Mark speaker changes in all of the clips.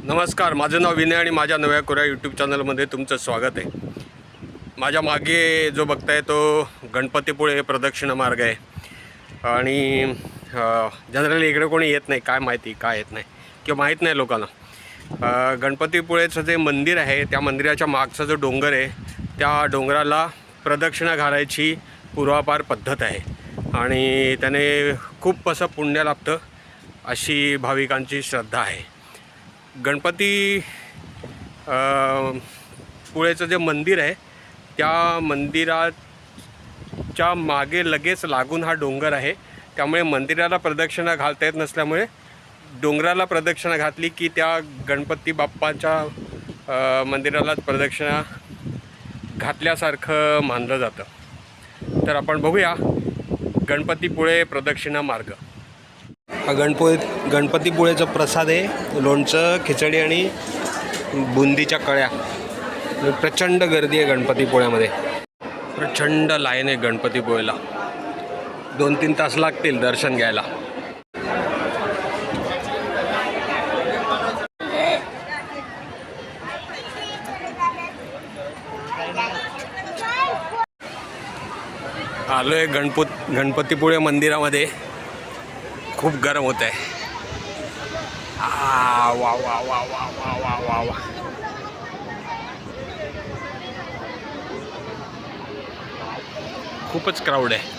Speaker 1: नमस्कार, माझं नाव विनय आणि माझ्या नव्या कोऱ्या यूट्यूब चॅनलमध्ये तुमचं स्वागत आहे। माझ्या मागे जो बघताय तो गणपतीपुळे प्रदक्षिणा मार्ग आहे आणि जनरली इकडे कोणी येत नाही, काय माहिती काय येत नाही किंवा माहीत नाही लोकांना। गणपतीपुळेचं जे मंदिर आहे त्या मंदिराच्या मागचा जो डोंगर आहे त्या डोंगराला प्रदक्षिणा घालायची पूर्वापार पद्धत आहे आणि त्याने खूप असं पुण्य लाभतं अशी भाविकांची श्रद्धा आहे। गणपती पुळेचं जे मंदिर आहे त्या मंदिराच्या मागे लगेच लागून हा डोंगर आहे, त्यामुळे मंदिराला प्रदक्षिणा घालता येत नसल्यामुळे डोंगराला प्रदक्षिणा घातली की त्या गणपती बाप्पाच्या मंदिरालाच प्रदक्षिणा घातल्यासारखं मानलं जातं। तर आपण बघूया गणपतीपुळे प्रदक्षिणा मार्ग। हा गणपतीपुळेचा प्रसाद आहे, लोणचं, खिचडी आणि बुंदीच्या कळ्या। प्रचंड गर्दी आहे गणपतीपुळ्यामध्ये, प्रचंड लाईन आहे गणपतीपुळेला। 2-3 तास लागतील दर्शन घ्यायला। आलोय गणपतीपुळे मंदिरामध्ये। खूप गरम होत आहे। वा वा वा वा वा वा वा वा, खूपच क्राऊड आहे।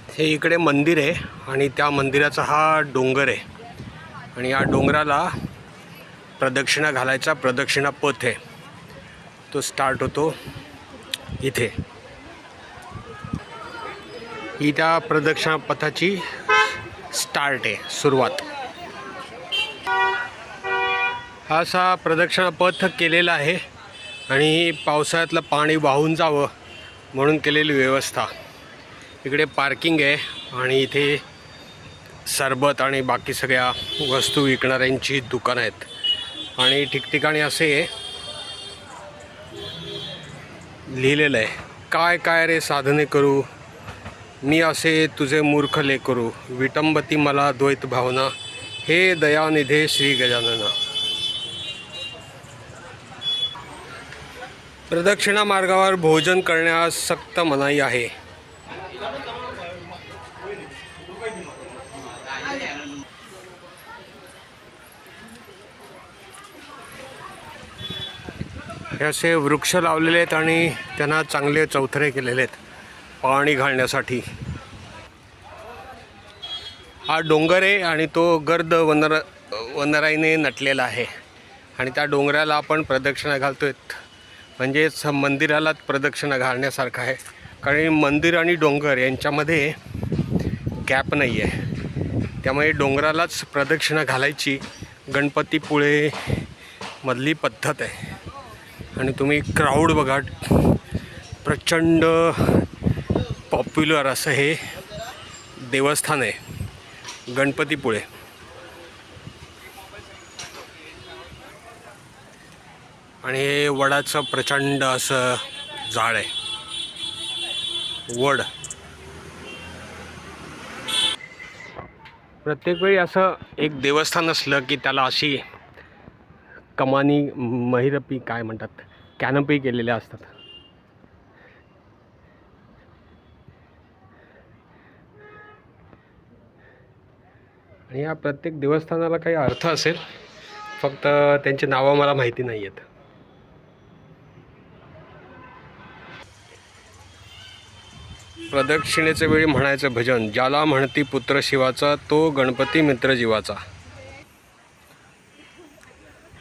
Speaker 1: हे इकडे मंदिर आहे आणि त्या मंदिराचा हा डोंगर आहे आणि या डोंगराला प्रदक्षिणा घालायचा प्रदक्षिणा पथ आहे, तो स्टार्ट होतो इथे। ही त्या प्रदक्षिणा पथाची स्टार्ट आहे, सुरुवात। हा असा प्रदक्षिणा पथ केलेला आहे आणि पावसाळ्यातलं पाणी वाहून जावं म्हणून केलेली व्यवस्था। इकडे पार्किंग आहे आणि इथे सरबत आणि बाकी सगळ्या वस्तू विकणाऱ्यांची दुकानं आहेत आणि ठिकठिकाणी असे लिहिलेलं आहे, काय काय रे साधने करू मी असे तुझे मूर्ख लेकरू, विटंबती मला द्वैत भावना, हे दयानिधे श्री गजानना। प्रदक्षिणा मार्गावर भोजन करण्यास सक्त मनाई आहे। हे असे वृक्ष लावलेले आहेत आणि त्यांना चांगले चौथरे केलेले आहेत पाणी घालण्यासाठी। हा डोंगर आहे आणि तो गर्द वनराईने नटलेला आहे आणि त्या डोंगराला आपण प्रदक्षिणा घालतोय, म्हणजेच मंदिरालाच प्रदक्षिणा घालण्यासारखं आहे, कारण मंदिर आणि डोंगर यांच्यामध्ये गॅप नाही आहे, त्यामुळे डोंगरालाच प्रदक्षिणा घालायची गणपतीपुळे मधली पद्धत आहे। आणि तुम्ही क्राऊड बघा, प्रचंड पॉप्युलर असं हे देवस्थान आहे गणपतीपुळे। आणि हे वडाचं प्रचंड असं झाड आहे, वड। प्रत्येक वेळी असं एक देवस्थान असलं की त्याला अशी कमानी, महिरपी काय म्हणतात, कॅनपी केलेल्या असतात। आणि या प्रत्येक देवस्थानाला काही अर्थ असेल, फक्त त्यांची नावं मला माहिती नाही आहेत। प्रदक्षिणेच्या वेळी म्हणायचं भजन, ज्याला म्हणती पुत्र शिवाचा तो गणपती मित्र जीवाचा।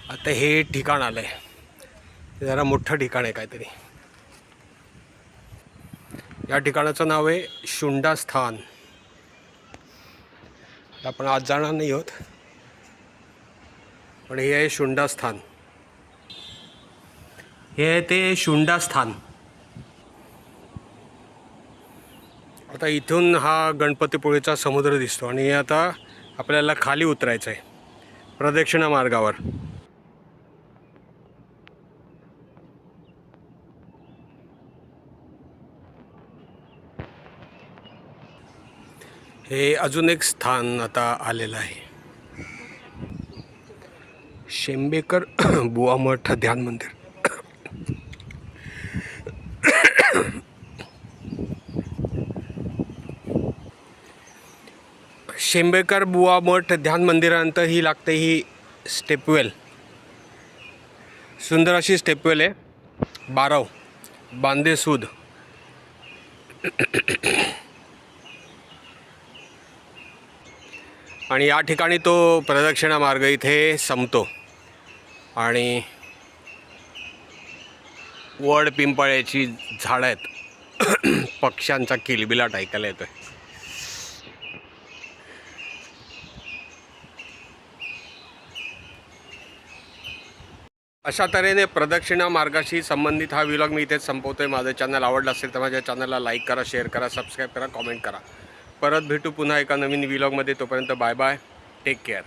Speaker 1: आता हे ठिकाण आलं आहे, जरा मोठं ठिकाण आहे काहीतरी। या ठिकाणाचं नाव आहे शुंडास्थान। आपण आज जाणार नाही आहोत, पण हे आहे शुंडास्थान. हे आहे ते शुंडास्थान. आता इथून हा गणपतीपुळेचा समुद्र दिसतो आणि आता आपल्याला खाली उतरायचं आहे प्रदक्षिणा मार्गावर. हे अजून एक स्थान आता आलेलं आहे, शेंबेकर बुवा मठ ध्यान मंदिर. शेंबेकर बुवा मठ ध्यान मंदिरानंतर ही लागते ही स्टेपवेल. सुंदर अशी स्टेपवेल आहे, बारव बांदेसूद. आणि या ठिकाणी तो प्रदक्षिणा मार्ग इथे संपतो आणि वड पिंपळाची झाडं आहेत, पक्ष्यांचा किलबिलाट ऐकायला येतोय. अशा तऱ्हेने प्रदक्षिणा मार्गाशी संबंधित हा व्लॉग मी इथेच संपवतोय. माझं चॅनल आवडलं असेल तर माझ्या चॅनलला लाईक करा, शेअर करा, सबस्क्राईब करा, कॉमेंट करा. परत भेटू पुन्हा एका नवीन व्लॉगमध्ये. तोपर्यंत बाय बाय, टेक केअर.